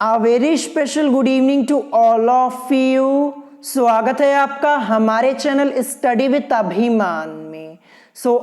A very special good evening to all of you. स्वागत है आपका हमारे चैनल स्टडी विद अभिमान में।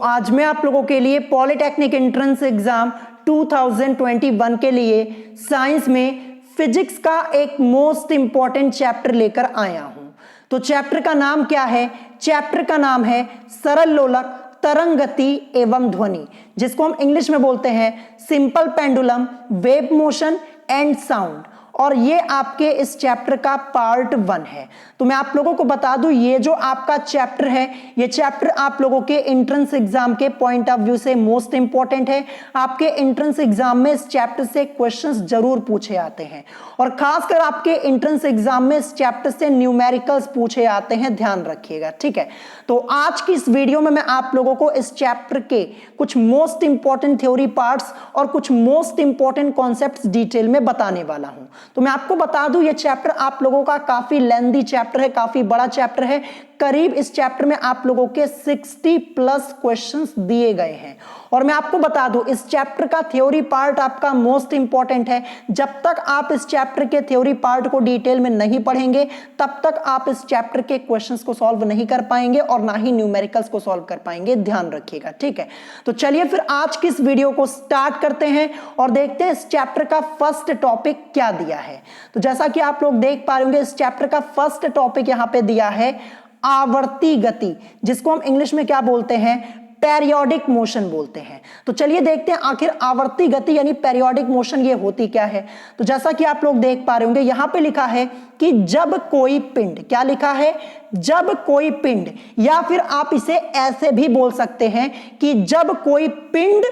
आज मैं आप लोगों के लिए पॉलिटेक्निक एंट्रेंस एग्जाम 2021 के लिए साइंस में फिजिक्स का एक मोस्ट इंपॉर्टेंट चैप्टर लेकर आया हूं। तो चैप्टर का नाम क्या है? चैप्टर का नाम है सरल लोलक, तरंग गति एवं ध्वनि, जिसको हम इंग्लिश में बोलते हैं simple pendulum, wave motion and sound. और ये आपके इस चैप्टर का पार्ट 1 है। तो मैं आप लोगों को बता दूं, ये जो आपका चैप्टर है, ये चैप्टर आप लोगों के एंट्रेंस एग्जाम के पॉइंट ऑफ व्यू से मोस्ट इंपॉर्टेंट है। आपके एंट्रेंस एग्जाम में इस चैप्टर से क्वेश्चंस जरूर पूछे आते हैं और खासकर आपके एंट्रेंस एग्जाम में इस चैप्टर से न्यूमेरिकल्स पूछे आते हैं, ध्यान रखिएगा, ठीक है। तो आज की इस वीडियो में मैं आप लोगों को इस चैप्टर के कुछ मोस्ट इंपॉर्टेंट थ्योरी पार्ट्स और कुछ मोस्ट इंपॉर्टेंट कॉन्सेप्ट्स डिटेल में बताने वाला हूं। तो मैं आपको बता दूं, ये चैप्टर आप लोगों का काफी लेंथी चैप्टर है, काफी बड़ा चैप्टर है। करीब इस चैप्टर में आप लोगों के 60+ क्वेश्चंस दिए गए हैं। और मैं आपको बता दूं, इस चैप्टर का थ्योरी पार्ट आपका मोस्ट इंपॉर्टेंट है। जब तक आप इस चैप्टर के थ्योरी पार्ट को डिटेल में नहीं पढ़ेंगे, तब तक आप इस चैप्टर के क्वेश्चंस को सॉल्व नहीं कर पाएंगे और ना ही न्यूमेरिकल्स को सॉल्व कर पाएंगे, ध्यान रखिएगा, ठीक है। तो चलिए फिर आज की इस वीडियो को स्टार्ट करते हैं और देखते हैं इस चैप्टर का फर्स्ट टॉपिक क्या दिया है। तो जैसा कि आप लोग देख पा रहे होंगे, इस चैप्टर का फर्स्ट टॉपिक यहां पे दिया है आवर्ती गति, जिसको हम इंग्लिश में क्या बोलते हैं? पेरियोडिक मोशन बोलते हैं। तो चलिए देखते हैं आखिर आवर्ती गति यानी पेरियोडिक मोशन ये होती क्या है। तो जैसा कि आप लोग देख पा रहे होंगे, यहां पे लिखा है कि जब कोई पिंड, क्या लिखा है? जब कोई पिंड, या फिर आप इसे ऐसे भी बोल सकते हैं कि जब कोई पिंड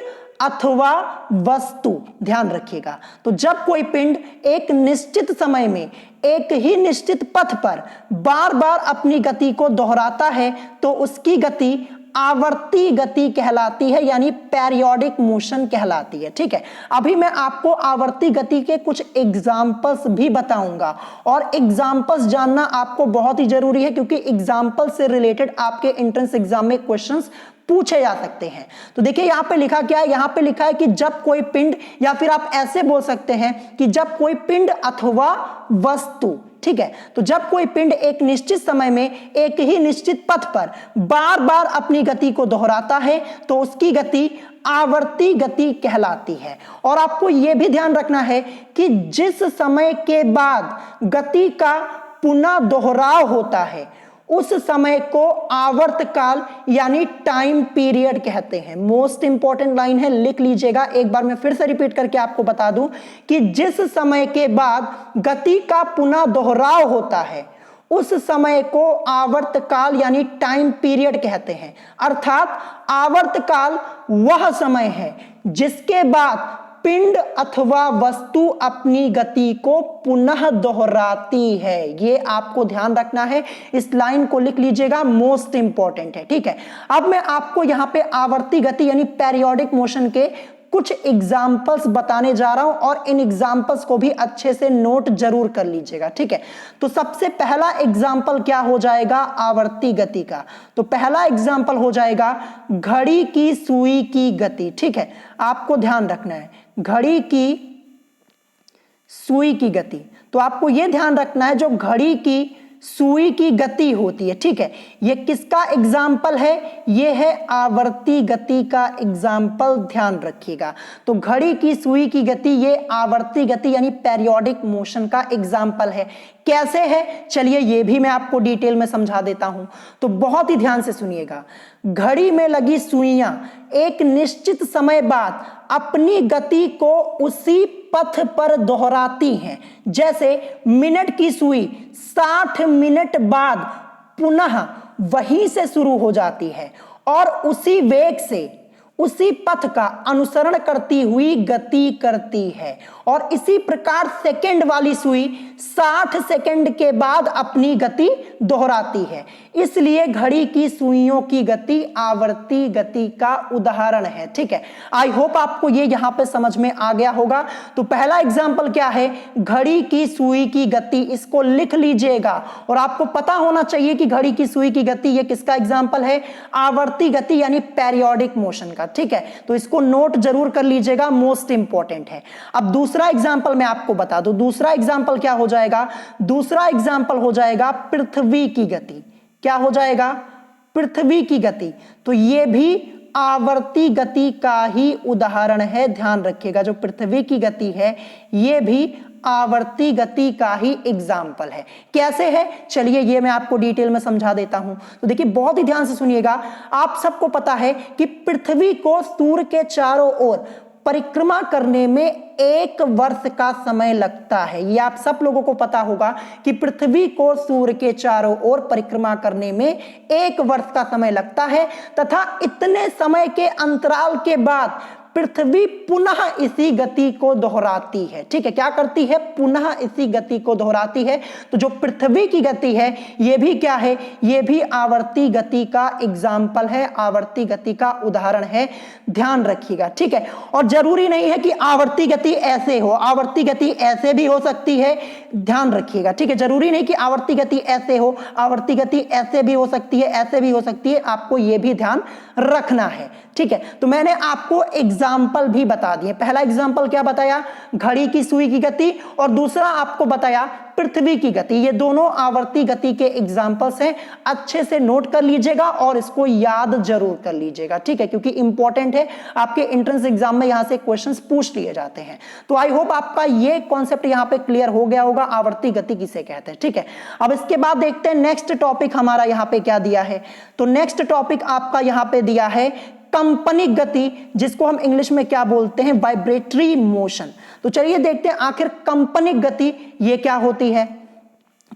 अथवा वस्तु, ध्यान रखिएगा। तो जब कोई पिंड एक निश्चित समय में एक ही निश्चित पथ पर बार बार अपनी गति को दोहराता है, तो उसकी गति आवर्ती गति कहलाती है, यानी पेरियोडिक मोशन कहलाती है, ठीक है। अभी मैं आपको आवर्ती गति के कुछ एग्जाम्पल्स भी बताऊंगा और एग्जाम्पल्स जानना आपको बहुत ही जरूरी है, क्योंकि एग्जाम्पल से रिलेटेड आपके एंट्रेंस एग्जाम में क्वेश्चंस पूछे जा सकते हैं। तो देखिए यहां पे लिखा क्या है? यहां पे लिखा है कि जब कोई पिंड, या फिर आप ऐसे बोल सकते हैं कि जब कोई पिंड अथवा वस्तु, ठीक है। तो जब कोई पिंड एक निश्चित समय में एक ही निश्चित पथ पर बार बार अपनी गति को दोहराता है, तो उसकी गति आवर्ती गति कहलाती है। और आपको यह भी ध्यान रखना है कि जिस समय के बाद गति का पुनः दोहराव होता है, उस समय को आवर्तकाल यानी टाइम पीरियड कहते हैं। मोस्ट इंपॉर्टेंट लाइन है, लिख लीजिएगा। एक बार मैं फिर से रिपीट करके आपको बता दूं कि जिस समय के बाद गति का पुनः दोहराव होता है, उस समय को आवर्तकाल यानी टाइम पीरियड कहते हैं। अर्थात आवर्तकाल वह समय है जिसके बाद पिंड अथवा वस्तु अपनी गति को पुनः दोहराती है। ये आपको ध्यान रखना है, इस लाइन को लिख लीजिएगा, मोस्ट इंपॉर्टेंट है, ठीक है। अब मैं आपको यहां पे आवर्ती गति यानी पेरियोडिक मोशन के कुछ एग्जाम्पल्स बताने जा रहा हूं और इन एग्जाम्पल्स को भी अच्छे से नोट जरूर कर लीजिएगा, ठीक है। तो सबसे पहला एग्जाम्पल क्या हो जाएगा आवर्ती गति का? तो पहला एग्जाम्पल हो जाएगा घड़ी की सुई की गति, ठीक है। आपको ध्यान रखना है, घड़ी की सुई की गति। तो आपको यह ध्यान रखना है, जो घड़ी की सुई की गति होती है, ठीक है, ये किसका एग्जाम्पल है? ये है आवर्ती गति का एग्जाम्पल, ध्यान रखिएगा। तो घड़ी की सुई की गति ये आवर्ती गति यानी पेरियोडिक मोशन का एग्जाम्पल है। कैसे है? चलिए ये भी मैं आपको डिटेल में समझा देता हूं। तो बहुत ही ध्यान से सुनिएगा। घड़ी में लगी सुइयां एक निश्चित समय बाद अपनी गति को उसी पथ पर दोहराती हैं। जैसे मिनट की सुई 60 मिनट बाद पुनः वहीं से शुरू हो जाती है और उसी वेग से उसी पथ का अनुसरण करती हुई गति करती है। और इसी प्रकार सेकंड वाली सुई 60 सेकंड के बाद अपनी गति दोहराती है। इसलिए घड़ी की सुइयों की गति आवर्ती गति का उदाहरण है, ठीक है। आई होप आपको ये यहां पे समझ में आ गया होगा। तो पहला एग्जाम्पल क्या है? घड़ी की सुई की गति, इसको लिख लीजिएगा और आपको पता होना चाहिए कि घड़ी की सुई की गति ये किसका एग्जाम्पल है? आवर्ती गति यानी पेरियोडिक मोशन का। ठीक है, तो इसको नोट जरूर कर लीजिएगा, मोस्ट इंपॉर्टेंट है। अब दूसरा एग्जाम्पल मैं आपको बता दूं, दूसरा एग्जाम्पल क्या हो जाएगा, दूसरा एग्जाम्पल हो जाएगा पृथ्वी की गति। क्या हो जाएगा, पृथ्वी की गति। तो यह भी आवर्ती गति का ही उदाहरण है, ध्यान रखिएगा। जो पृथ्वी की गति है यह भी आवर्ती गति का ही एग्जाम्पल है। कैसे है, चलिए ये मैं आपको डिटेल में समझा देता हूं। तो देखिए बहुत ही ध्यान से सुनिएगा। आप सबको पता है कि पृथ्वी को सूर्य के चारों ओर परिक्रमा करने में 1 वर्ष का समय लगता है। ये आप सब लोगों को पता होगा कि पृथ्वी को सूर्य के चारों ओर परिक्रमा करने में 1 वर्ष का समय लगता है, तथा इतने समय के अंतराल के बाद पृथ्वी पुनः इसी गति को दोहराती है। ठीक है, क्या करती है, पुनः इसी गति को दोहराती है। तो जो पृथ्वी की गति है यह भी क्या है, यह भी आवर्ती गति का एग्जाम्पल है, आवर्ती गति का उदाहरण है, ध्यान रखिएगा। ठीक है, और जरूरी नहीं है कि आवर्ती गति ऐसे हो, आवर्ती गति ऐसे भी हो सकती है, ध्यान रखिएगा। ठीक है, जरूरी नहीं कि आवर्ती गति ऐसे हो, आवर्ती गति ऐसे भी हो सकती है, ऐसे भी हो सकती है, आपको यह भी ध्यान रखना है। ठीक है, तो मैंने आपको एग्जाम्पल भी बता दिए। पहला एग्जाम्पल क्या बताया, घड़ी की सुई की गति, और दूसरा आपको बताया पृथ्वी की गति। ये दोनों आवर्ती गति के एग्जाम्पल्स हैं, अच्छे से नोट कर लीजिएगा और इसको याद जरूर कर लीजिएगा। ठीक है, क्योंकि इंपॉर्टेंट है, आपके एंट्रेंस एग्जाम में यहां से क्वेश्चंस पूछ लिए जाते हैं। तो आई होप आपका ये कॉन्सेप्ट यहां पे क्लियर हो गया होगा, आवर्ती गति किसे कहते हैं। ठीक है, अब इसके बाद देखते हैं नेक्स्ट टॉपिक हमारा यहां पे क्या दिया है। तो नेक्स्ट टॉपिक आपका यहां पे दिया है कंपनिक गति, जिसको हम इंग्लिश में क्या बोलते हैं, वाइब्रेटरी मोशन। तो चलिए देखते हैं आखिर कंपनिक गति ये क्या होती है।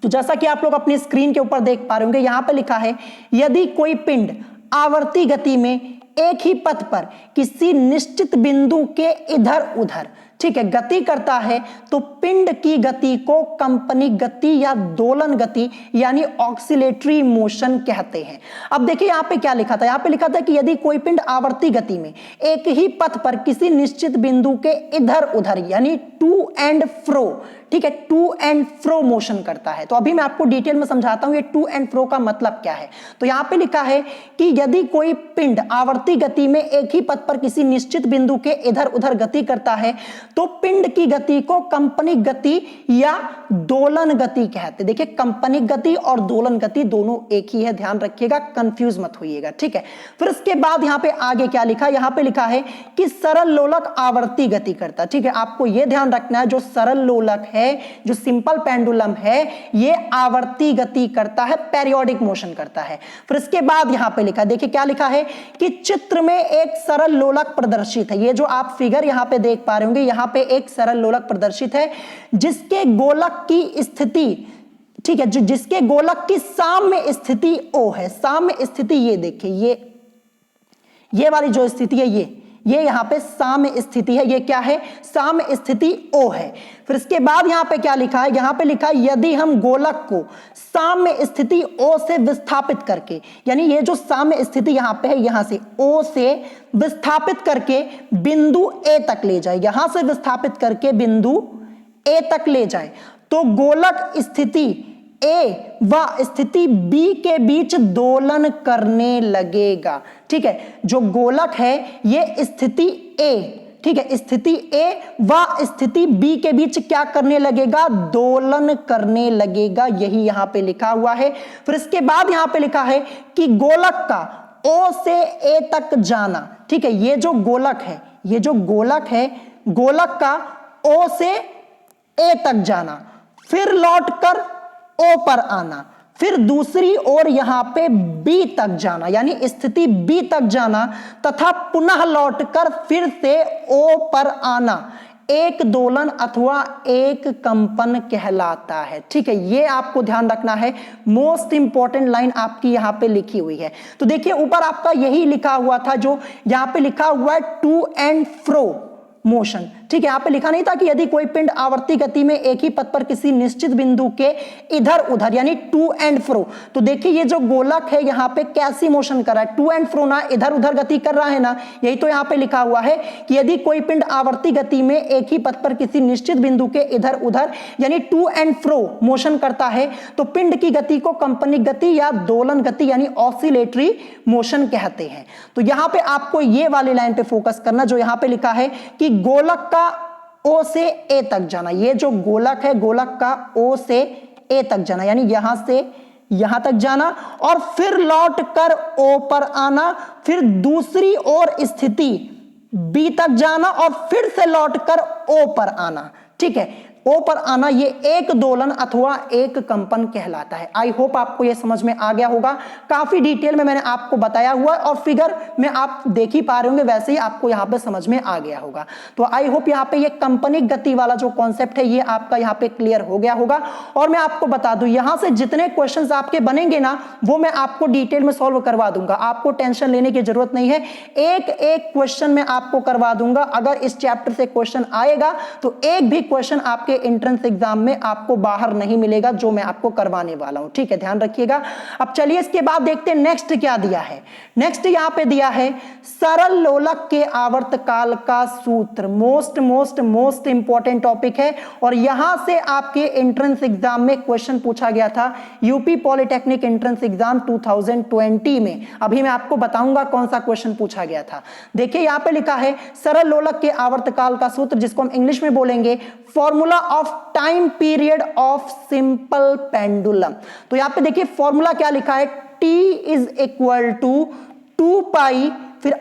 तो जैसा कि आप लोग अपनी स्क्रीन के ऊपर देख पा रहे होंगे, यहां पे लिखा है यदि कोई पिंड आवर्ती गति में एक ही पथ पर किसी निश्चित बिंदु के इधर उधर, ठीक है, गति करता है तो पिंड की गति को कंपनिक गति या दोलन गति यानी ऑक्सिलेटरी मोशन कहते हैं। अब देखिए यहां पे क्या लिखा था, यहां पे लिखा था कि यदि कोई पिंड आवर्ती गति में एक ही पथ पर किसी निश्चित बिंदु के इधर उधर यानी टू एंड फ्रो, ठीक है, टू एंड फ्रो मोशन करता है। तो अभी मैं आपको डिटेल में समझाता हूं ये टू एंड फ्रो का मतलब क्या है। तो यहां पे लिखा है कि यदि कोई पिंड आवर्ती गति में एक ही पथ पर किसी निश्चित बिंदु के इधर उधर गति करता है तो पिंड की गति को कंपनिक गति या दोलन गति कहते हैं। देखिए कंपनिक गति और दोलन गति दोनों एक ही है, ध्यान रखिएगा, कंफ्यूज मत होइएगा। ठीक है, फिर इसके बाद यहां पे आगे क्या लिखा है, यहां पे लिखा है कि सरल लोलक आवर्ती गति करता है। ठीक है, आपको यह ध्यान रखना है जो सरल लोलक है, जो सिंपल पेंडुलम है, यह आवर्ती गति करता है, पेरियोडिक मोशन करता है। फिर इसके बाद यहां पे लिखा, देखिए क्या लिखा है कि चित्र में एक सरल लोलक प्रदर्शित है। ये जो आप फिगर यहां पे देख पा रहे होंगे, यहां पे एक सरल लोलक प्रदर्शित है जिसके गोलक की स्थिति, ठीक है, जिसके गोलक की साम्य स्थिति O है। साम्य स्थिति ये देखिए, ये वाली जो स्थिति है ये यहां पे साम्य स्थिति है। ये क्या है, साम्य स्थिति O है। फिर इसके बाद यहां पे क्या लिखा है, यहां पे लिखा है यदि हम गोलक को साम्य स्थिति O से विस्थापित करके, यानी ये जो साम्य स्थिति यहां पे है, यहां से O से विस्थापित करके बिंदु A तक ले जाए, यहां से विस्थापित करके बिंदु A तक ले जाए तो गोलक स्थिति A व स्थिति B के बीच दोलन करने लगेगा। ठीक है, जो गोलक है ये स्थिति A, ठीक है, स्थिति A व स्थिति B के बीच क्या करने लगेगा, दोलन करने लगेगा। यही यहां पे लिखा हुआ है। फिर इसके बाद यहां पे लिखा है कि गोलक का O से A तक जाना, ठीक है, ये जो गोलक है, ये जो गोलक है, गोलक का O से A तक जाना, फिर लौटकर O पर आना, फिर दूसरी ओर यहां पे B तक जाना, यानी स्थिति B तक जाना, तथा पुनः लौटकर फिर से O पर आना, एक दोलन अथवा एक कंपन कहलाता है। ठीक है, ये आपको ध्यान रखना है, मोस्ट इंपॉर्टेंट लाइन आपकी यहां पे लिखी हुई है। तो देखिए ऊपर आपका यही लिखा हुआ था, जो यहां पे लिखा हुआ है टू एंड फ्रो, मोशन। ठीक है, यहां पे लिखा नहीं था कि यदि कोई पिंड आवर्ती गति में एक ही पथ पर किसी निश्चित बिंदु के इधर उधर यानी टू एंड फ्रो, तो देखिए ये जो गोलक है यहां पे कैसी मोशन कर रहा है, टू एंड फ्रो ना, इधर उधर गति कर रहा है ना, यही तो यहां पे लिखा हुआ है कि यदि कोई पिंड आवर्ती गति में एक ही पथ पर किसी निश्चित बिंदु के इधर उधर यानी टू एंड फ्रो मोशन करता है तो पिंड की गति को कंपनिक गति या दोलन गति यानी ऑसिलेटरी मोशन कहते हैं। तो यहां पे आपको ये वाली लाइन पे फोकस करना जो यहां पे लिखा है कि गोलक का O से A तक जाना, ये जो गोलक है गोलक का O से A तक जाना यानी यहां से यहां तक जाना और फिर लौट कर O पर आना, फिर दूसरी ओर स्थिति B तक जाना और फिर से लौट कर O पर आना। ठीक है, O पर आना ये एक दोलन अथवा एक कंपन कहलाता है। आई होप आपको ये समझ में आ गया होगा, काफी डिटेल में मैंने आपको बताया हुआ और फिगर में आप देख ही पा रहे होंगे, वैसे ही आपको यहाँ पे समझ में आ गया होगा। तो आई होप यहाँ पे ये कंपनिक गति वाला जो कॉन्सेप्ट है ये आपका यहाँ पे क्लियर हो गया होगा। और मैं आपको बता दूं यहाँ से जितने क्वेश्चन आपके बनेंगे ना वो मैं आपको डिटेल में सॉल्व करवा दूंगा, आपको टेंशन लेने की जरूरत नहीं है, एक एक क्वेश्चन मैं आपको करवा दूंगा। अगर इस चैप्टर से क्वेश्चन आएगा तो एक भी क्वेश्चन आपके एंट्रेंस एग्जाम में आपको बाहर नहीं मिलेगा जो मैं आपको करवाने वाला हूं। ठीक है, ध्यान रखिएगा। अब चलिए इसके बाद देखते हैं नेक्स्ट क्या दिया है। नेक्स्ट यहां पे दिया है सरल लोलक के आवर्तकाल का सूत्र। मोस्ट इंपॉर्टेंट टॉपिक है और यहां से आपके एंट्रेंस एग्जाम में क्वेश्चन पूछा गया था यूपी पॉलिटेक्निक एंट्रेंस एग्जाम 2020 में। अभी मैं आपको बताऊंगा कौन सा क्वेश्चन पूछा गया था। देखिए यहां पे लिखा है सरल लोलक के आवर्तकाल का सूत्र, जिसको हम इंग्लिश में बोलेंगे formula of time period of simple pendulum. तो यहां पे देखिए फॉर्मूला क्या लिखा है, T इज इक्वल टू 2 पाई फिर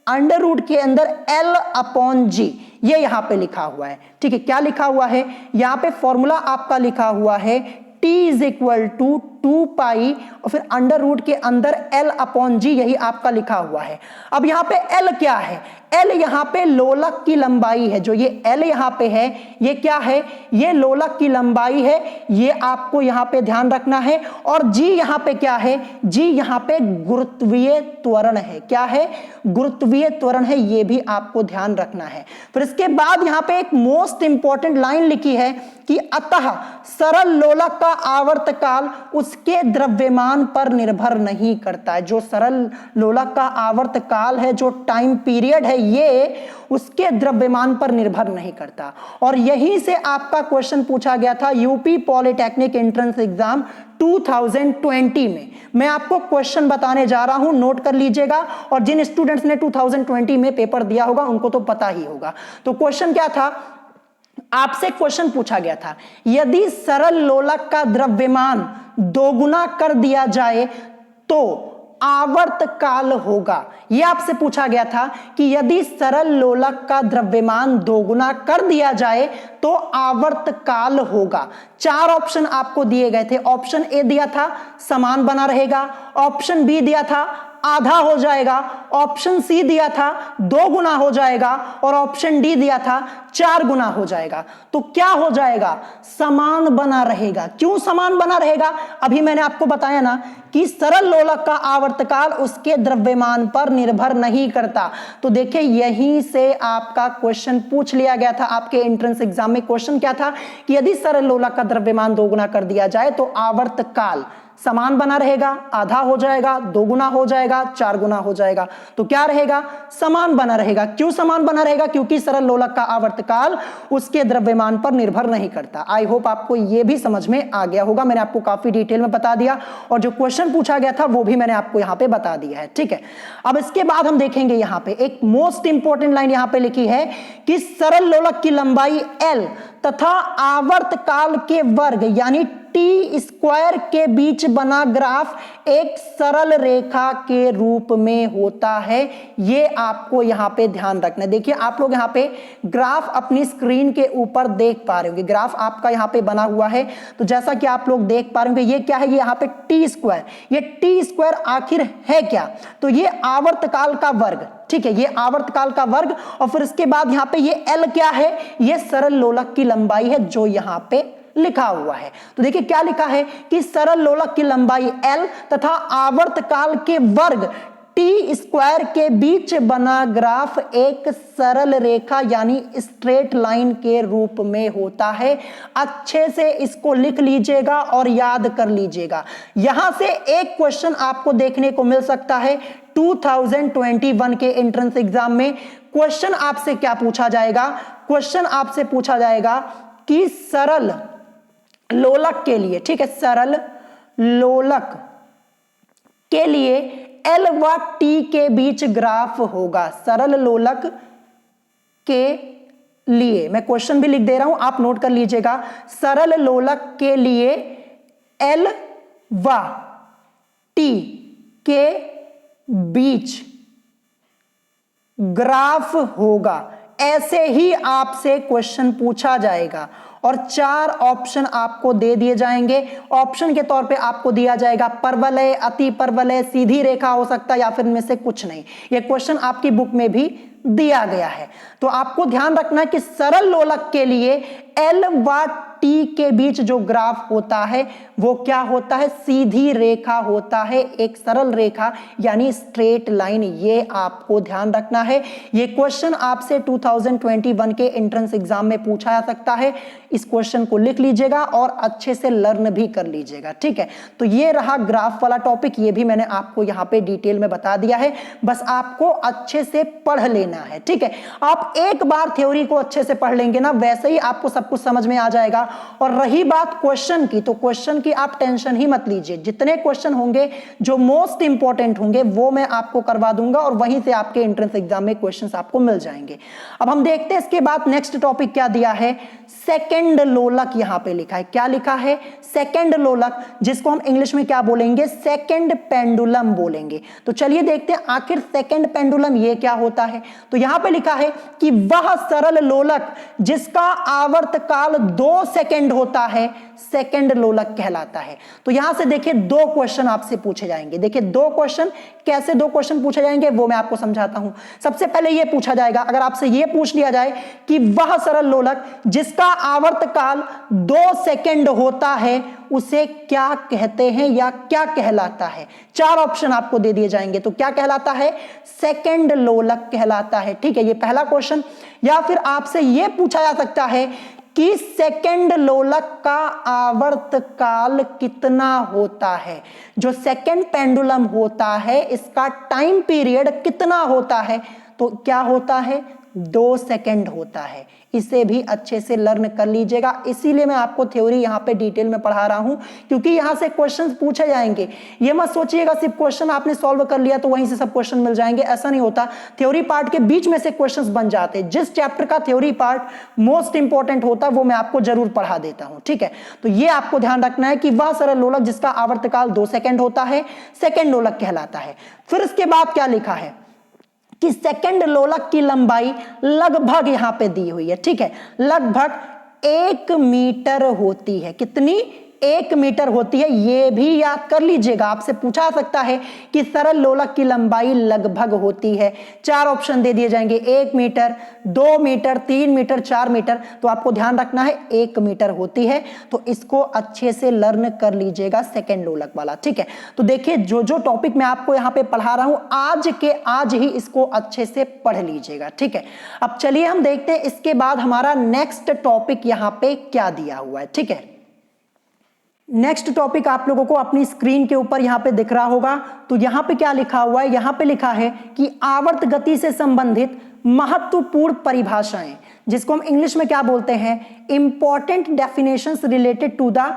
अंडर रूट के अंदर L अपॉन G, ये यहां पे लिखा हुआ है। ठीक है, क्या लिखा हुआ है यहां पे फॉर्मूला आपका लिखा हुआ है T इज इक्वल टू 2 पाई और फिर अंडर रूट के अंदर L अपॉन G, यही आपका लिखा हुआ है। अब यहां पे L क्या है, L यहां पे लोलक की लंबाई है, जो ये L यहां पे है ये क्या है, ये लोलक की लंबाई है, ये आपको यहां पे ध्यान रखना है। और G यहां पे क्या है, G यहां पे गुरुत्वीय त्वरण है। क्या है, गुरुत्वीय त्वरण है, ये भी आपको ध्यान रखना है। फिर इसके बाद यहां पे एक मोस्ट इंपॉर्टेंट लाइन लिखी है कि अतः सरल लोलक का आवर्तकाल उसके द्रव्यमान पर निर्भर नहीं करता है। जो सरल लोलक का आवर्तकाल है, जो टाइम पीरियड है, ये उसके द्रव्यमान पर निर्भर नहीं करता। और यहीं से आपका क्वेश्चन पूछा गया था यूपी पॉलिटेक्निक एंट्रेंस एग्जाम 2020 में। मैं आपको क्वेश्चन बताने जा रहा हूं, नोट कर लीजिएगा। और जिन स्टूडेंट्स ने 2020 में पेपर दिया होगा उनको तो पता ही होगा। तो क्वेश्चन क्या था, आपसे क्वेश्चन पूछा गया था यदि सरल लोलक का द्रव्यमान दोगुना कर दिया जाए तो आवर्तकाल होगा। यह आपसे पूछा गया था कि यदि सरल लोलक का द्रव्यमान दोगुना कर दिया जाए तो आवर्तकाल होगा। 4 ऑप्शन आपको दिए गए थे। ऑप्शन ए दिया था समान बना रहेगा, ऑप्शन बी दिया था आधा हो जाएगा, ऑप्शन सी दिया था 2 गुना हो जाएगा और ऑप्शन डी दिया था 4 गुना हो जाएगा। तो क्या हो जाएगा, समान बना रहेगा। क्यों समान बना रहेगा, अभी मैंने आपको बताया ना कि सरल लोलक का आवर्तकाल उसके द्रव्यमान पर निर्भर नहीं करता। तो देखिए यहीं से आपका क्वेश्चन पूछ लिया गया था आपके एंट्रेंस एग्जाम में। क्वेश्चन क्या था कि यदि सरल लोलक का द्रव्यमान 2 गुना कर दिया जाए तो आवर्तकाल समान बना रहेगा, आधा हो जाएगा, 2 गुना हो जाएगा, 4 गुना हो जाएगा। तो क्या रहेगा, समान बना रहेगा। क्यों समान बना रहेगा, क्योंकि सरल लोलक का आवर्तकाल उसके द्रव्यमान पर निर्भर नहीं करता। आई होप आपको यह भी समझ में आ गया होगा, मैंने आपको काफी डिटेल में बता दिया और जो क्वेश्चन पूछा गया था वो भी मैंने आपको यहां पे बता दिया है। ठीक है, अब इसके बाद हम देखेंगे यहां पे एक मोस्ट इंपॉर्टेंट लाइन यहां पे लिखी है कि सरल लोलक की लंबाई L तथा आवर्तकाल के वर्ग यानी टी स्क्वायर के बीच बना ग्राफ एक सरल रेखा के रूप में होता है। ये आपको यहां पे ध्यान रखना है। देखिए आप लोग यहां पे ग्राफ अपनी स्क्रीन के ऊपर देख पा रहे होंगे, ग्राफ आपका यहां पे बना हुआ है। तो जैसा कि आप लोग देख पा रहे होंगे ये क्या है, ये यहां पे टी स्क्वायर, ये टी स्क्वायर आखिर है क्या, तो ये आवर्तकाल का वर्ग। ठीक है, ये आवर्तकाल का वर्ग और फिर इसके बाद यहां पे ये L क्या है, ये सरल लोलक की लंबाई है जो यहां पे लिखा हुआ है। तो देखिए क्या लिखा है कि सरल लोलक की लंबाई L तथा आवर्तकाल के वर्ग टी स्क्वायर के बीच बना ग्राफ एक सरल रेखा यानी स्ट्रेट लाइन के रूप में होता है। अच्छे से इसको लिख लीजिएगा और याद कर लीजिएगा। यहां से एक क्वेश्चन आपको देखने को मिल सकता है 2021 के एंट्रेंस एग्जाम में। क्वेश्चन आपसे क्या पूछा जाएगा? क्वेश्चन आपसे पूछा जाएगा कि सरल लोलक के लिए, ठीक है, सरल लोलक के लिए एल व टी के बीच ग्राफ होगा। सरल लोलक के लिए, मैं क्वेश्चन भी लिख दे रहा हूं, आप नोट कर लीजिएगा। सरल लोलक के लिए एल व टी के बीच ग्राफ होगा। ऐसे ही आपसे क्वेश्चन पूछा जाएगा और 4 ऑप्शन आपको दे दिए जाएंगे। ऑप्शन के तौर पे आपको दिया जाएगा परवलय, अति परवलय, सीधी रेखा हो सकता है या फिर इनमें से कुछ नहीं। यह क्वेश्चन आपकी बुक में भी दिया गया है। तो आपको ध्यान रखना है कि सरल लोलक के लिए एल व टी के बीच जो ग्राफ होता है वो क्या होता है? सीधी रेखा होता है, एक सरल रेखा यानी स्ट्रेट लाइन। ये आपको ध्यान रखना है। ये क्वेश्चन आपसे 2021 के एंट्रेंस एग्जाम में पूछा जा सकता है। इस क्वेश्चन को लिख लीजिएगा और अच्छे से लर्न भी कर लीजिएगा, ठीक है। तो ये रहा ग्राफ वाला टॉपिक, ये भी मैंने आपको यहाँ पे डिटेल में बता दिया है। बस आपको अच्छे से पढ़ लेना है, ठीक है। आप एक बार थ्योरी को अच्छे से पढ़ लेंगे ना, वैसे ही आपको सब कुछ समझ में आ जाएगा। और रही बात क्वेश्चन की, तो क्वेश्चन की आप टेंशन ही मत लीजिए। जितने क्वेश्चन होंगे जो मोस्ट इंपॉर्टेंट होंगे वो मैं आपको करवा दूंगा और वहीं से आपके एंट्रेंस एग्जाम में क्वेश्चंस आपको मिल जाएंगे। अब हम देखते हैं इसके बाद नेक्स्ट टॉपिक क्या दिया है। सेकंड लोलक यहां पे लिखा है। क्या लिखा है? सेकंड लोलक, जिसको हम इंग्लिश में क्या बोलेंगे? सेकंड पेंडुलम बोलेंगे। तो चलिए देखते हैं आखिर सेकंड पेंडुलम ये क्या होता है। तो यहां पे लिखा है कि वह सरल लोलक जिसका आवर्त काल 2 सेकंड होता है सेकंड लोलक कहलाता है। तो यहां से देखिए 2 क्वेश्चन आपसे पूछे जाएंगे। देखिए 2 क्वेश्चन, कैसे 2 क्वेश्चन पूछे जाएंगे वो मैं आपको समझाता हूं। सबसे पहले यह पूछा जाएगा, अगर आपसे यह पूछ लिया जाए कि वह सरल लोलक जिसका आवर्त काल 2 सेकंड होता है उसे क्या कहते हैं या क्या कहलाता है? 4 ऑप्शन आपको दे दिए जाएंगे। तो क्या कहलाता है? सेकंड लोलक कहलाता है, ठीक है। ये पहला क्वेश्चन। या फिर आपसे यह पूछा जा सकता है कि सेकंड लोलक का आवर्त काल कितना होता है? जो सेकंड पेंडुलम होता है इसका टाइम पीरियड कितना होता है? तो क्या होता है? 2 सेकंड होता है। इसे भी अच्छे से लर्न कर लीजिएगा। इसीलिए मैं आपको थ्योरी यहां पे डिटेल में पढ़ा रहा हूं, क्योंकि यहां से क्वेश्चंस पूछे जाएंगे। ये मत सोचिएगा सिर्फ क्वेश्चन आपने सॉल्व कर लिया तो वहीं से सब क्वेश्चन मिल जाएंगे, ऐसा नहीं होता। थ्योरी पार्ट के बीच में से क्वेश्चंस बन जाते हैं। जिस चैप्टर का थ्योरी पार्ट मोस्ट इंपॉर्टेंट होता है वो मैं आपको जरूर पढ़ा देता हूं, ठीक है। तो ये आपको ध्यान रखना है कि वह सरल लोलक जिसका आवर्तकाल 2 सेकंड होता है सेकंड लोलक कहलाता है। फिर इसके बाद क्या लिखा है कि सेकंड लोलक की लंबाई लगभग यहां पे दी हुई है, ठीक है, लगभग 1 मीटर होती है। कितनी? 1 मीटर होती है। यह भी याद कर लीजिएगा, आपसे पूछा जा सकता है कि सरल लोलक की लंबाई लगभग होती है। 4 ऑप्शन दे दिए जाएंगे, 1 मीटर, 2 मीटर, 3 मीटर, 4 मीटर। तो आपको ध्यान रखना है 1 मीटर होती है। तो इसको अच्छे से लर्न कर लीजिएगा सेकंड लोलक वाला, ठीक है। तो देखिए जो जो टॉपिक मैं आपको यहां पे पढ़ा रहा हूं आज के आज ही इसको अच्छे से पढ़ लीजिएगा, ठीक है। अब चलिए हम देखते हैं इसके बाद हमारा नेक्स्ट टॉपिक यहां पे क्या दिया हुआ है, ठीक है। नेक्स्ट टॉपिक आप लोगों को अपनी स्क्रीन के ऊपर यहां पे दिख रहा होगा। तो यहां पे क्या लिखा हुआ है? यहां पे लिखा है कि आवर्त गति से संबंधित महत्वपूर्ण परिभाषाएं, जिसको हम इंग्लिश में क्या बोलते हैं? Important definitions related to the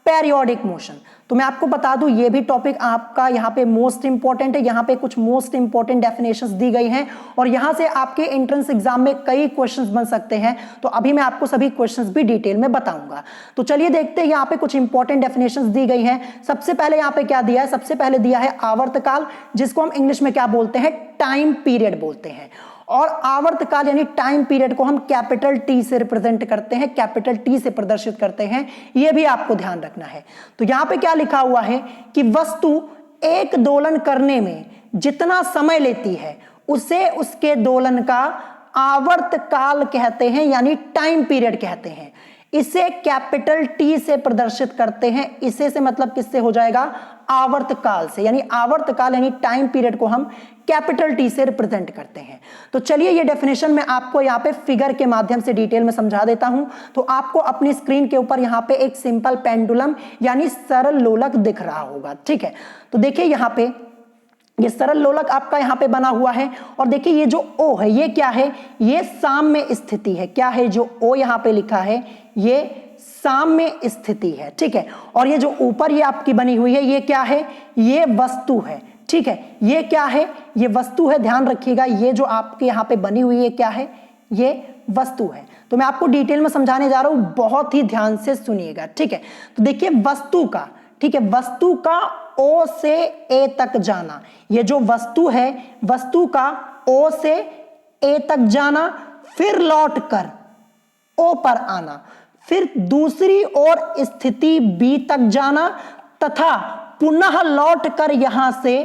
periodic motion. तो मैं आपको बता दूं ये भी टॉपिक आपका यहाँ पे मोस्ट इंपॉर्टेंट है। यहाँ पे कुछ मोस्ट इंपॉर्टेंट डेफिनेशंस दी गई हैं और यहाँ से आपके एंट्रेंस एग्जाम में कई क्वेश्चंस बन सकते हैं। तो अभी मैं आपको सभी क्वेश्चंस भी डिटेल में बताऊंगा। तो चलिए देखते हैं यहाँ पे कुछ इंपॉर्टेंट डेफिनेशंस दी गई हैं। सबसे पहले यहाँ पे क्या दिया है? सबसे पहले दिया है आवर्तकाल, जिसको हम इंग्लिश में क्या बोलते हैं? टाइम पीरियड बोलते हैं। और आवर्तकाल यानी टाइम पीरियड को हम कैपिटल टी से रिप्रेजेंट करते हैं, कैपिटल टी से प्रदर्शित करते हैं। यह भी आपको ध्यान रखना है। तो यहां पे क्या लिखा हुआ है कि वस्तु एक दोलन करने में जितना समय लेती है उसे उसके दोलन का आवर्तकाल कहते हैं, यानी टाइम पीरियड कहते हैं। इसे कैपिटल टी से प्रदर्शित करते हैं। इसे से मतलब किससे हो जाएगा? आवर्तकाल से, यानी आवर्तकाल यानी टाइम पीरियड को हम कैपिटल टी से रिप्रेजेंट करते हैं। तो चलिए ये डेफिनेशन मैं आपको यहाँ पे फिगर के माध्यम से डिटेल में समझा देता हूं। तो आपको अपनी स्क्रीन के ऊपर यहाँ पे एक सिंपल पेंडुलम यानी सरल लोलक दिख रहा होगा, ठीक है। तो देखिए यहाँ पे ये सरल लोलक आपका यहाँ पे बना हुआ है और देखिए ये जो ओ है ये क्या है, ये साम्य स्थिति है। क्या है, जो ओ यहाँ पे लिखा है ये साम्य स्थिति है, ठीक है। और ये जो ऊपर ये आपकी बनी हुई है ये क्या है, ये वस्तु है, ठीक है। ये क्या है, ये वस्तु है, ध्यान रखिएगा। ये जो आपके यहाँ पे बनी हुई है क्या है, ये वस्तु है। तो मैं आपको डिटेल में समझाने जा रहा हूं, बहुत ही ध्यान से सुनिएगा, ठीक है। तो देखिए वस्तु का, ठीक है, वस्तु का ओ से ए तक जाना, ये जो वस्तु है वस्तु का ओ से ए तक जाना, फिर लौट कर ओ पर आना, फिर दूसरी ओर स्थिति बी तक जाना तथा पुनः लौट कर यहां से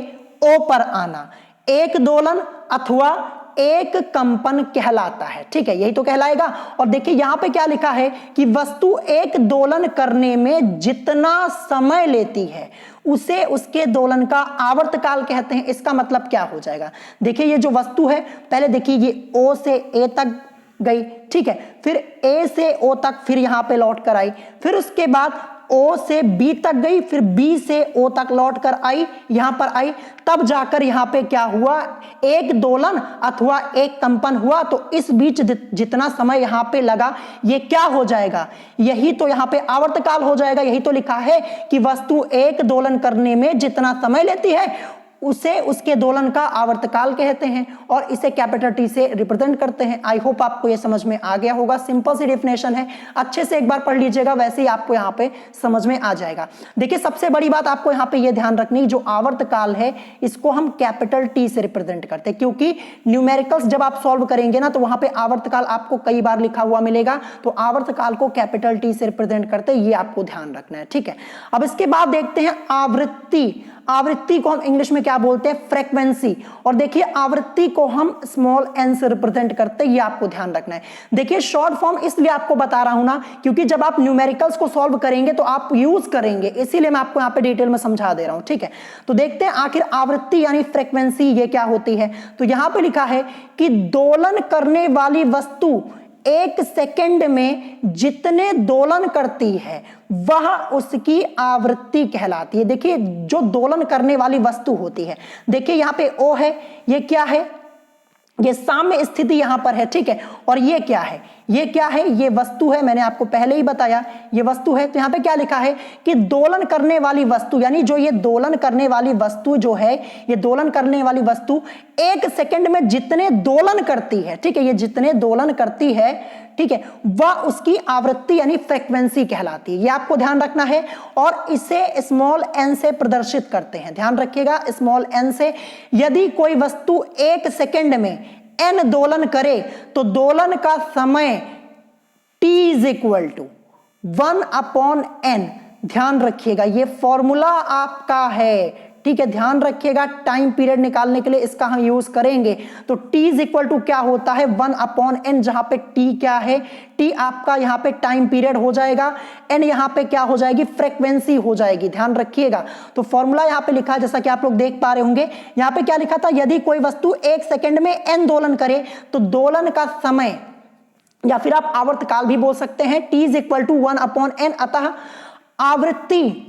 ओ पर आना, एक दोलन अथवा एक कंपन कहलाता है, ठीक है, यही तो कहलाएगा। और देखिए यहां पे क्या लिखा है कि वस्तु एक दोलन करने में जितना समय लेती है उसे उसके दोलन का आवर्तकाल कहते हैं। इसका मतलब क्या हो जाएगा, देखिए ये जो वस्तु है, पहले देखिए ये ओ से ए तक गई, ठीक है, फिर ए से ओ तक, फिर यहां पे लौट कर आई, फिर उसके बाद ओ से बी तक गई, फिर बी से ओ तक लौट कर आई, यहां पर आई, तब जाकर यहां पे क्या हुआ, एक दोलन अथवा एक कंपन हुआ। तो इस बीच जितना समय यहां पे लगा ये क्या हो जाएगा, यही तो यहां पे आवर्तकाल हो जाएगा। यही तो लिखा है कि वस्तु एक दोलन करने में जितना समय लेती है उसे उसके दोलन का आवर्तकाल कहते हैं और इसे कैपिटल टी से रिप्रेजेंट करते हैं। आई होप आपको यह समझ में आ गया होगा, सिंपल सी डेफिनेशन है, अच्छे से एक बार पढ़ लीजिएगा, वैसे ही आपको यहाँ पे समझ में आ जाएगा। देखिए सबसे बड़ी बात आपको यहाँ पे ये ध्यान रखनी, जो आवर्तकाल है इसको हम कैपिटल टी से रिप्रेजेंट करते हैं, क्योंकि न्यूमेरिकल्स जब आप सॉल्व करेंगे ना तो वहां पे आवर्तकाल आपको कई बार लिखा हुआ मिलेगा, तो आवर्तकाल को कैपिटल टी से रिप्रेजेंट करते हैं, ये आपको ध्यान रखना है, ठीक है। अब इसके बाद देखते हैं आवृत्ति। आवृत्ति को हम इंग्लिश में क्या बोलते हैं, फ्रीक्वेंसी। और देखिए आवृत्ति को हम स्मॉल एन से रिप्रेजेंट करते हैं, ये आपको ध्यान रखना है। देखिए शॉर्ट फॉर्म इसलिए आपको बता रहा हूं ना क्योंकि जब आप न्यूमेरिकल्स को सॉल्व करेंगे तो आप यूज करेंगे, इसीलिए मैं आपको यहां पे डिटेल में समझा दे रहा हूं, ठीक है। तो देखते हैं आखिर आवृत्ति यानी फ्रीक्वेंसी ये क्या होती है। तो यहां पे लिखा है कि दोलन करने वाली वस्तु एक सेकंड में जितने दोलन करती है वह उसकी आवृत्ति कहलाती है। देखिए जो दोलन करने वाली वस्तु होती है, देखिए यहां पे ओ है, ये क्या है, ये साम्य स्थिति यहां पर है, ठीक है। और ये क्या है, ये क्या है, ये वस्तु है, मैंने आपको पहले ही बताया ये वस्तु है। तो यहां पे क्या लिखा है कि दोलन करने वाली वस्तु, यानी जो ये दोलन करने वाली वस्तु जो है, ये दोलन करने वाली वस्तु एक सेकंड में जितने दोलन करती है, ठीक है, ये जितने दोलन करती है, ठीक है, वह उसकी आवृत्ति यानी फ्रीक्वेंसी कहलाती है। ये आपको ध्यान रखना है और इसे स्मॉल एन से प्रदर्शित करते हैं, ध्यान रखिएगा, स्मॉल एन से। यदि कोई वस्तु एक सेकंड में एन दोलन करे तो दोलन का समय t is equal to 1/n। ध्यान रखिएगा ये फॉर्मूला आपका है, ठीक है, ध्यान रखिएगा, टाइम पीरियड निकालने के लिए इसका हम यूज करेंगे। तो t इज इक्वल टू क्या होता है, 1/n, जहां पे t क्या है, t आपका यहां पे टाइम पीरियड हो जाएगा, n यहां पे क्या हो जाएगी, फ्रीक्वेंसी हो जाएगी, ध्यान रखिएगा। तो फॉर्मूला यहां पे लिखा है जैसा कि आप लोग देख पा रहे होंगे, यहां पे क्या लिखा था, यदि कोई वस्तु एक सेकंड में n दोलन करे तो दोलन का समय या फिर आप आवर्तकाल भी बोल सकते हैं, t is equal to 1/n। अतः आवृत्ति,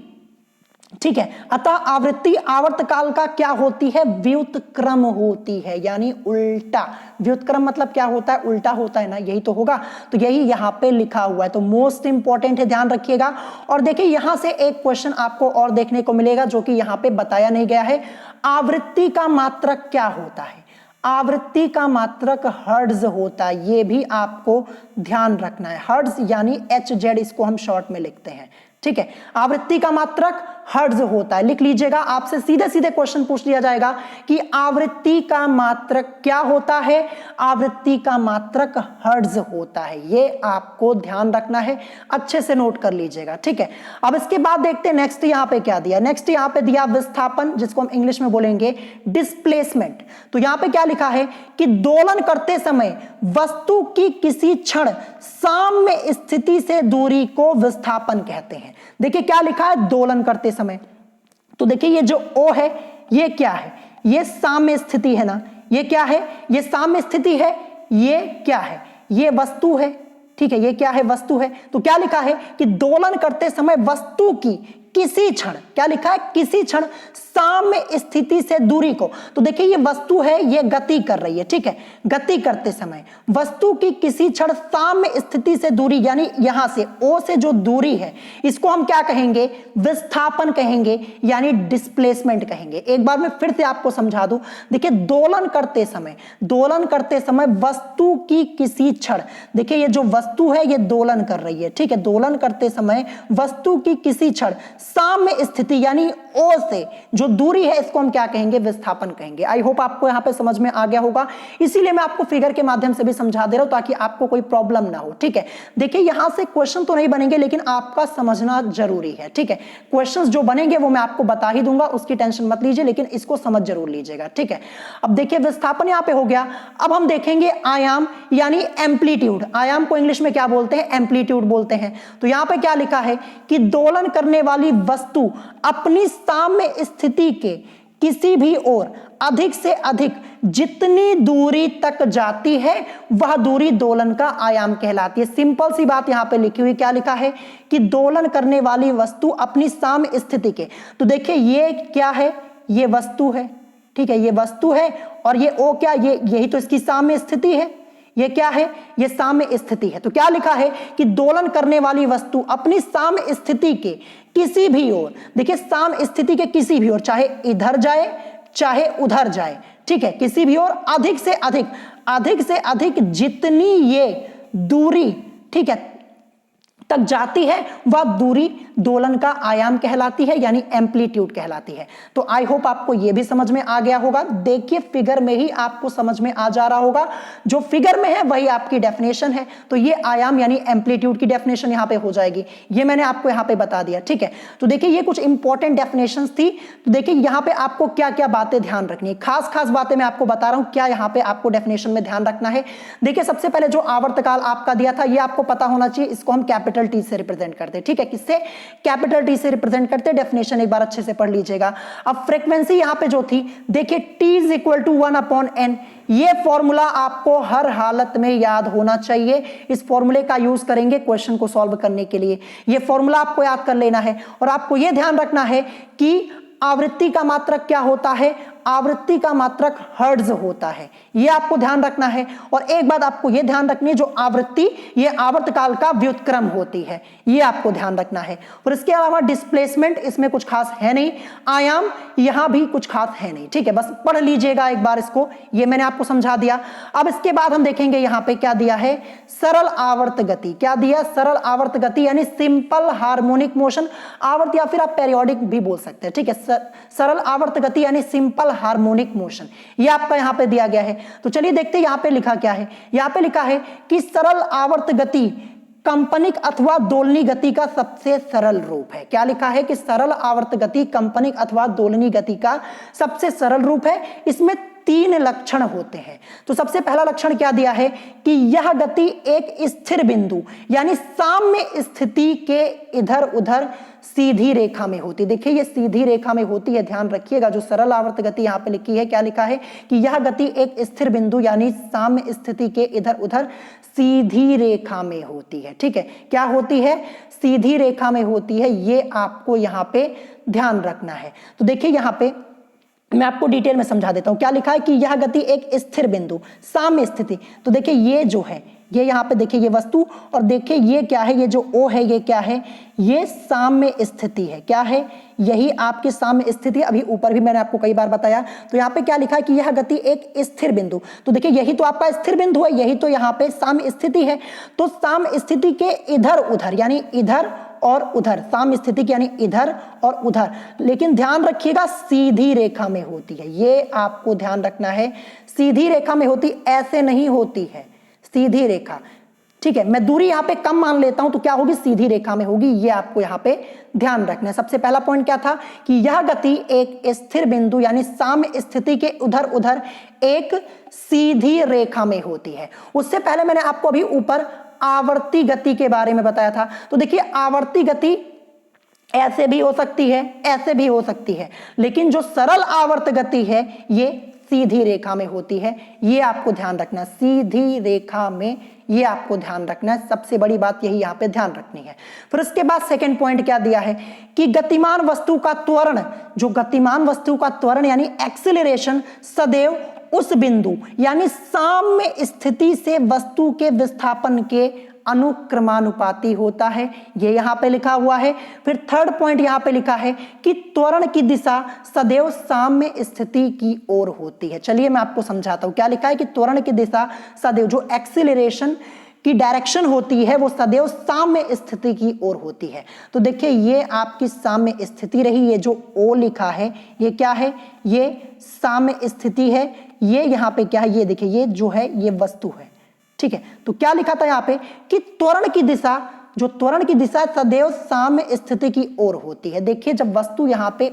ठीक है, अतः आवृत्ति आवर्तकाल का क्या होती है, व्युत्क्रम होती है, यानी उल्टा। व्युत्क्रम मतलब क्या होता है, उल्टा होता है ना, यही तो होगा। तो यही यहां पे लिखा हुआ है, तो मोस्ट इंपॉर्टेंट है, ध्यान रखिएगा। और देखिए यहां से एक क्वेश्चन आपको और देखने को मिलेगा जो कि यहां पे बताया नहीं गया है, आवृत्ति का मात्रक क्या होता है। आवृत्ति का मात्रक हर्ट्ज होता है, ये भी आपको ध्यान रखना है। हर्ट्ज यानी HZ, इसको हम शॉर्ट में लिखते हैं, ठीक है। आवृत्ति का मात्रक हर्ट्ज होता है, लिख लीजिएगा, आपसे सीधे सीधे क्वेश्चन पूछ लिया जाएगा कि आवृत्ति का मात्रक क्या होता है, आवृत्ति का मात्रक हर्ट्ज होता है, ये आपको ध्यान रखना है, अच्छे से नोट कर लीजिएगा, ठीक है। अब इसके बाद देखते हैं नेक्स्ट यहां पे क्या दिया, नेक्स्ट यहां पे दिया विस्थापन, जिसको हम इंग्लिश में बोलेंगे डिस्प्लेसमेंट। तो यहां पे क्या लिखा है कि दोलन करते समय वस्तु की किसी क्षण साम्य स्थिति से दूरी को विस्थापन कहते हैं। देखिए क्या लिखा है, दोलन करते समय, तो देखिए ये जो O है ये क्या है, ये साम्य स्थिति है ना, ये क्या है, ये साम्य स्थिति है, ये क्या है, ये वस्तु है, ठीक है, ये क्या है, वस्तु है। तो क्या लिखा है कि दोलन करते समय वस्तु की किसी क्षण, क्या लिखा है, किसी क्षण साम्य स्थिति से दूरी को, तो देखिए ये वस्तु है, ये गति कर रही है, ठीक है, गति करते समय वस्तु की किसी क्षण साम्य स्थिति से दूरी, यानी यहां से O से जो दूरी है इसको हम क्या कहेंगे, विस्थापन कहेंगे, यानी डिस्प्लेसमेंट कहेंगे। एक बार मैं फिर से आपको समझा दूं, देखिए दोलन करते समय वस्तु की किसी क्षण, देखिए ये जो वस्तु है ये दोलन कर रही है, ठीक है, दोलन करते समय वस्तु की किसी क्षण साम्य स्थिति यानी O से जो दूरी है इसको हम क्या कहेंगे, विस्थापन कहेंगे। आई होप आपको यहां पे समझ में आ गया होगा, इसीलिए मैं आपको फिगर के माध्यम से भी समझा दे रहा हूं ताकि आपको कोई प्रॉब्लम ना हो, ठीक है। देखिए यहां से क्वेश्चन तो नहीं बनेंगे लेकिन आपका समझना जरूरी है, ठीक है। क्वेश्चंस जो बनेंगे वो मैं आपको बता ही दूंगा, उसकी टेंशन मत लीजिए, लेकिन इसको समझ जरूर लीजिएगा, ठीक है। अब देखिए विस्थापन यहां पे हो गया, अब हम देखेंगे आयाम यानी एम्पलीट्यूड। आयाम को इंग्लिश में क्या बोलते हैं, एम्पलीट्यूड बोलते हैं। तो यहां पे क्या लिखा है कि दोलन करने वाली वस्तु अपनी साम्य स्थिति के किसी भी ओर अधिक से अधिक जितनी दूरी तक जाती है वह दूरी दोलन का आयाम कहलाती है। सिंपल सी बात यहां पे लिखी हुई, क्या लिखा है कि दोलन करने वाली वस्तु अपनी साम्य स्थिति के, तो देखिए ये क्या है, ये वस्तु है, ठीक है, ये वस्तु है, और ये O क्या, ये यही तो इसकी साम्य स्थिति है, ये क्या है, ये साम्य स्थिति है। तो क्या लिखा है कि दोलन करने वाली वस्तु अपनी साम्य स्थिति के किसी भी ओर, देखिए साम्य स्थिति के किसी भी ओर, चाहे इधर जाए चाहे उधर जाए, ठीक है, किसी भी ओर अधिक से अधिक जितनी ये दूरी, ठीक है, तक जाती है वह दूरी दोलन का आयाम कहलाती है, यानी एम्पलीट्यूड कहलाती है। तो आई होप आपको यह भी समझ में आ गया होगा। देखिए फिगर में ही आपको समझ में आ जा रहा होगा, जो फिगर में है वही आपकी डेफिनेशन है। तो ये आयाम यानी एम्पलीट्यूड की डेफिनेशन यहां पे हो जाएगी, ये मैंने आपको यहां पे बता दिया, ठीक है। तो देखिए ये कुछ इंपॉर्टेंट डेफिनेशंस थी। तो देखिए यहां पे आपको क्या क्या बातें ध्यान रखनी है, खास बातें मैं आपको बता रहा हूं, क्या यहां पे आपको डेफिनेशन में ध्यान रखना है। देखिए सबसे पहले जो आवर्तकाल आपका दिया था ये आपको पता होना चाहिए, इसको हम कैपिटल टी से रिप्रेजेंट करते हैं, ठीक है, किससे, कैपिटल टी से रिप्रेजेंट करते हैं। डेफिनेशन एक बार अच्छे से पढ़ लीजिएगा। अब फ्रीक्वेंसी यहां पे जो थी, देखिए T is equal to 1/n, ये फॉर्मूला आपको हर हालत में याद होना चाहिए। इस फॉर्मूले का यूज करेंगे क्वेश्चन को सॉल्व करने के लिए, ये फॉर्मूला आपको याद कर लेना है। और आपको यह ध्यान रखना है कि आवृत्ति का मात्रक क्या होता है, आवृत्ति का मात्रक हर्ट्ज होता है, यह आपको ध्यान रखना है। और एक बात आपको यह ध्यान रखनी है, जो आवृत्ति ये आवर्तकाल का व्युत्क्रम होती है, यह आपको ध्यान रखना है। और इसके अलावा डिस्प्लेसमेंट इसमें कुछ खास है नहीं, आयाम यहां भी कुछ खास है नहीं, ठीक है, बस पढ़ लीजिएगा एक बार इसको, ये मैंने आपको समझा दिया। अब इसके बाद हम देखेंगे यहां पे क्या दिया है, सरल आवर्त गति। क्या दिया, सरल आवर्त गति यानी सिंपल हार्मोनिक मोशन, आवर्त या फिर आप पेरियोडिक भी बोल सकते हैं, ठीक है। सरल आवर्त गति यानी सिंपल हार्मोनिक मोशन, ये आपका यहां पे दिया गया है। तो चलिए देखते हैं यहां पे लिखा क्या है। यहां पे लिखा है कि सरल आवर्त गति कंपनिक अथवा दोलनी गति का सबसे सरल रूप है। क्या लिखा है कि सरल आवर्त गति कंपनिक अथवा दोलनी गति का सबसे सरल रूप है। इसमें 3 लक्षण होते हैं। तो सबसे पहला लक्षण क्या दिया है कि यह गति एक स्थिर बिंदु यानी साम्य स्थिति के इधर उधर सीधी रेखा में होती। देखिए ये सीधी रेखा में होती है, ध्यान रखिएगा। जो सरल आवर्त गति यहां पे लिखी है, क्या लिखा है कि यह गति एक स्थिर बिंदु यानी साम्य स्थिति के इधर उधर सीधी रेखा में होती है, ठीक है। क्या होती है, सीधी रेखा में होती है, ये आपको यहां पे ध्यान रखना है। तो देखिए यहां पे मैं आपको डिटेल में समझा देता हूं। क्या लिखा है कि यह गति एक स्थिर बिंदु साम्य स्थिति, तो देखिए ये जो है, ये यहां पे देखिए ये वस्तु, और देखिए ये क्या है, ये जो O है ये क्या है, ये साम्य स्थिति है। क्या है, यही आपकी साम्य स्थिति। अभी ऊपर भी मैंने आपको कई बार बताया। तो यहाँ पे क्या लिखा है कि यह गति एक स्थिर बिंदु, तो देखिए यही तो आपका स्थिर बिंदु है, यही तो यहाँ पे साम्य स्थिति है। तो साम्य स्थिति के इधर उधर यानी इधर और उधर, साम्य स्थिति की यानी इधर और उधर, लेकिन ध्यान रखिएगा सीधी रेखा में होती है, ये आपको ध्यान रखना है। सीधी रेखा में होती, ऐसे नहीं होती है, सीधी रेखा, ठीक है। मैं दूरी यहां पे कम मान लेता हूं तो क्या होगी, सीधी रेखा में होगी, ये आपको यहां पे ध्यान रखना है। सबसे पहला पॉइंट क्या था कि यह गति एक स्थिर बिंदु यानी साम्य स्थिति के उधर उधर एक सीधी रेखा में होती है। उससे पहले मैंने आपको अभी ऊपर आवर्ती गति के बारे में बताया था। तो देखिए आवर्ती गति ऐसे भी हो सकती है, ऐसे भी हो सकती है, लेकिन जो सरल आवर्त गति है ये सीधी रेखा में होती है। ये आपको ध्यान रखना, सीधी रेखा में, ये आपको ध्यान रखना है। सबसे बड़ी बात यही यहां पे ध्यान रखनी है। फिर उसके बाद सेकंड पॉइंट क्या दिया है कि गतिमान वस्तु का त्वरण, जो गतिमान वस्तु का त्वरण यानी एक्सीलरेशन सदैव उस बिंदु यानी साम्य स्थिति से वस्तु के विस्थापन के अनुक्रमानुपाती होता है। ये यहां पे लिखा हुआ है। फिर थर्ड पॉइंट यहां पे लिखा है कि त्वरण की दिशा सदैव साम्य स्थिति की ओर होती है। चलिए मैं आपको समझाता हूं क्या लिखा है कि त्वरण की दिशा सदैव, जो एक्सीलरेशन की डायरेक्शन होती है वो सदैव साम्य स्थिति की ओर होती है। तो देखिए ये आपकी साम्य स्थिति रही, ये जो ओ लिखा है ये क्या है, ये साम्य स्थिति है। ये यहाँ पे क्या है, ये देखिए ये जो है ये वस्तु है, ठीक है। तो क्या लिखा था यहाँ पे कि त्वरण की दिशा, जो त्वरण की दिशा सदैव साम्य स्थिति की ओर होती है। देखिए जब वस्तु यहाँ पे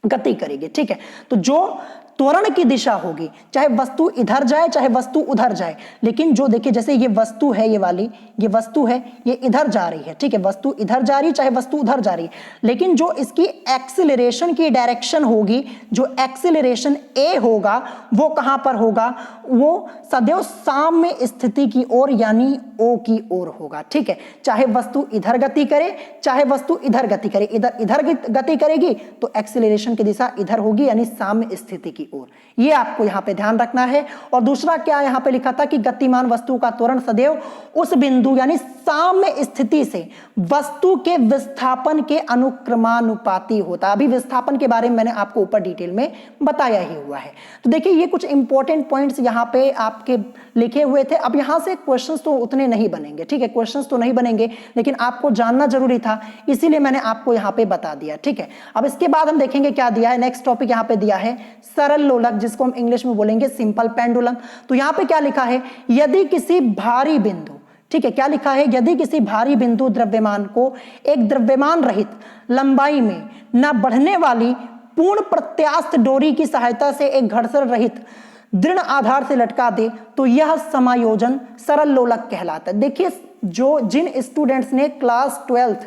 गति करेगी, ठीक है, तो जो त्वरण की दिशा होगी, चाहे वस्तु इधर जाए चाहे वस्तु उधर जाए, लेकिन जो देखिए जैसे ये वस्तु है, ये वाली ये वस्तु है, ये इधर जा रही है, ठीक है, वस्तु इधर जा रही चाहे वस्तु उधर जा रही है, लेकिन जो इसकी एक्सीलरेशन की डायरेक्शन होगी, जो एक्सीलरेशन ए होगा वो कहां पर होगा, वो सदैव साम्य स्थिति की ओर यानी ओ की ओर होगा, ठीक है। चाहे वस्तु इधर गति करे चाहे वस्तु इधर गति करे, इधर गति करेगी तो एक्सीलरेशन की दिशा इधर होगी यानी साम्य स्थिति की ओर। ये आपको यहां पे ध्यान रखना है। और दूसरा क्या यहां पे लिखा था कि गतिमान वस्तु का त्वरण सदैव उस बिंदु यानी साम्य स्थिति से वस्तु के विस्थापन के अनुक्रमानुपाती होता है। अभी विस्थापन के बारे में मैंने आपको ऊपर डिटेल में बताया ही हुआ है। तो देखिए ये कुछ इंपॉर्टेंट पॉइंट्स यहां पे आपके लिखे हुए थे। अब यहां से क्वेश्चंस तो उतने नहीं बनेंगे, ठीक है, क्वेश्चंस तो नहीं बनेंगे, लेकिन आपको जानना जरूरी था इसीलिए मैंने आपको यहां पे बता दिया, ठीक है। अब इसके बाद हम देखेंगे क्या दिया है। नेक्स्ट टॉपिक यहां पे दिया है सरल लोलक, जिसको हम इंग्लिश में बोलेंगे सिंपल पेंडुलम। तो यहां पे क्या लिखा है, यदि किसी भारी बिंदु, ठीक है, क्या लिखा है, यदि किसी भारी बिंदु द्रव्यमान को एक द्रव्यमान रहित लंबाई में न बढ़ने वाली पूर्ण प्रत्यास्थ डोरी की सहायता से एक घर्षण रहित दृढ़ आधार से लटका दे तो यह समायोजन सरल लोलक कहलाता है। देखिए जो जिन स्टूडेंट्स ने क्लास 12th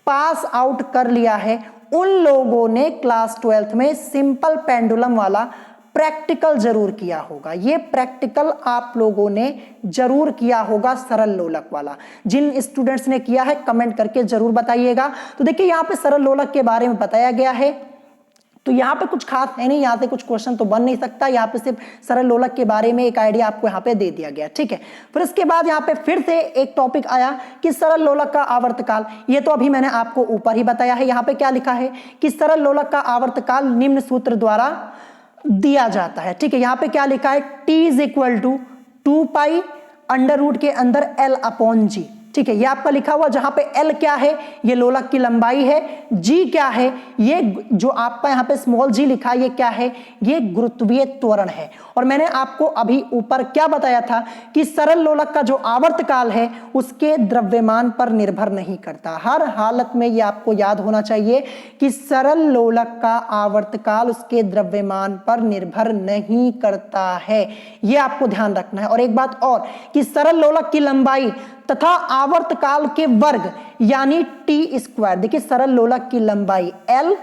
पास आउट कर लिया है उन लोगों ने क्लास 12th में सिंपल पेंडुलम वाला प्रैक्टिकल जरूर किया होगा। ये प्रैक्टिकल आप लोगों ने जरूर किया होगा सरल लोलक वाला। जिन स्टूडेंट्स ने किया है कमेंट करके जरूर बताइएगा। तो देखिए यहाँ पे सरल लोलक के बारे में बताया गया है, तो यहाँ पे कुछ खास है नहीं, यहाँ से कुछ क्वेश्चन तो बन नहीं सकता। यहाँ पे सिर्फ सरल लोलक के बारे में एक आइडिया आपको यहाँ पे दे दिया गया, ठीक है। फिर इसके बाद यहाँ पे फिर से एक टॉपिक आया कि सरल लोलक का आवर्तकाल। ये तो अभी मैंने आपको ऊपर ही बताया है। यहाँ पे क्या लिखा है कि सरल लोलक का आवर्तकाल निम्न सूत्र द्वारा दिया जाता है, ठीक है। यहाँ पे क्या लिखा है, T = 2 पाई अंडर रूट के अंदर L अपॉन G, ठीक है। ये आपका लिखा हुआ, जहां पे L क्या है, ये लोलक की लंबाई है, G क्या है, ये जो आपका यहाँ पे स्मॉल g लिखा है ये क्या है, ये गुरुत्वीय त्वरण है। और मैंने आपको अभी ऊपर क्या बताया था कि सरल लोलक का जो आवर्तकाल है उसके द्रव्यमान पर निर्भर नहीं करता। हर हालत में ये आपको याद होना चाहिए कि सरल लोलक का आवर्तकाल उसके द्रव्यमान पर निर्भर नहीं करता है, ये आपको ध्यान रखना है। और एक बात और कि सरल लोलक की लंबाई तथा आवर्तकाल के वर्ग यानी T², देखिए सरल लोलक की लंबाई L,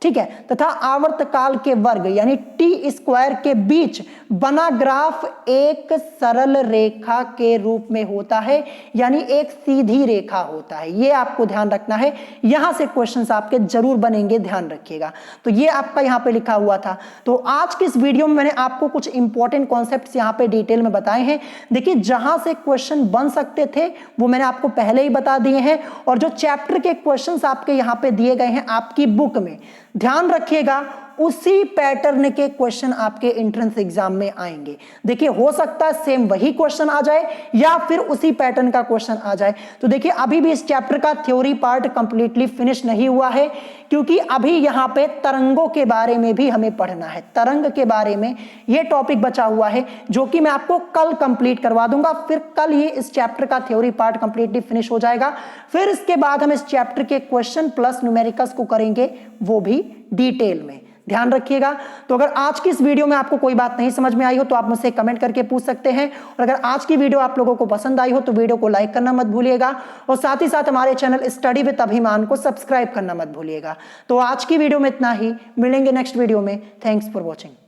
ठीक है, तथा आवर्तकाल के वर्ग यानी T² के बीच बना ग्राफ एक सरल रेखा के रूप में होता है, यानी एक सीधी रेखा होता है। ये आपको ध्यान रखना है, यहां से क्वेश्चंस आपके जरूर बनेंगे, ध्यान रखिएगा। तो ये आपका यहां पे लिखा हुआ था। तो आज की इस वीडियो में मैंने आपको कुछ इंपॉर्टेंट कॉन्सेप्ट्स यहां पे डिटेल में बताए हैं। देखिए जहां से क्वेश्चन बन सकते थे वो मैंने आपको पहले ही बता दिए हैं, और जो चैप्टर के क्वेश्चंस आपके यहां पे दिए गए हैं आपकी बुक में, ध्यान रखिएगा उसी पैटर्न के क्वेश्चन आपके एंट्रेंस एग्जाम में आएंगे। देखिए हो सकता है सेम वही क्वेश्चन आ जाए या फिर उसी पैटर्न का क्वेश्चन आ जाए। तो देखिए अभी भी इस चैप्टर का थ्योरी पार्ट कंप्लीटली फिनिश नहीं हुआ है, क्योंकि अभी यहाँ पे तरंगों के बारे में भी हमें पढ़ना है। तरंग के बारे में ये टॉपिक बचा हुआ है जो कि मैं आपको कल कंप्लीट करवा दूंगा। फिर कल ये इस चैप्टर का थ्योरी पार्ट कंप्लीटली फिनिश हो जाएगा। फिर इसके बाद हम इस चैप्टर के क्वेश्चन प्लस न्यूमेरिकल्स को करेंगे, वो भी डिटेल में। ध्यान रखिएगा। तो अगर आज की इस वीडियो में आपको कोई बात नहीं समझ में आई हो तो आप मुझसे कमेंट करके पूछ सकते हैं, और अगर आज की वीडियो आप लोगों को पसंद आई हो तो वीडियो को लाइक करना मत भूलिएगा, और साथ ही साथ हमारे चैनल स्टडी विद अभिमान को सब्सक्राइब करना मत भूलिएगा। तो आज की वीडियो में इतना ही, मिलेंगे नेक्स्ट वीडियो में। Thanks for watching.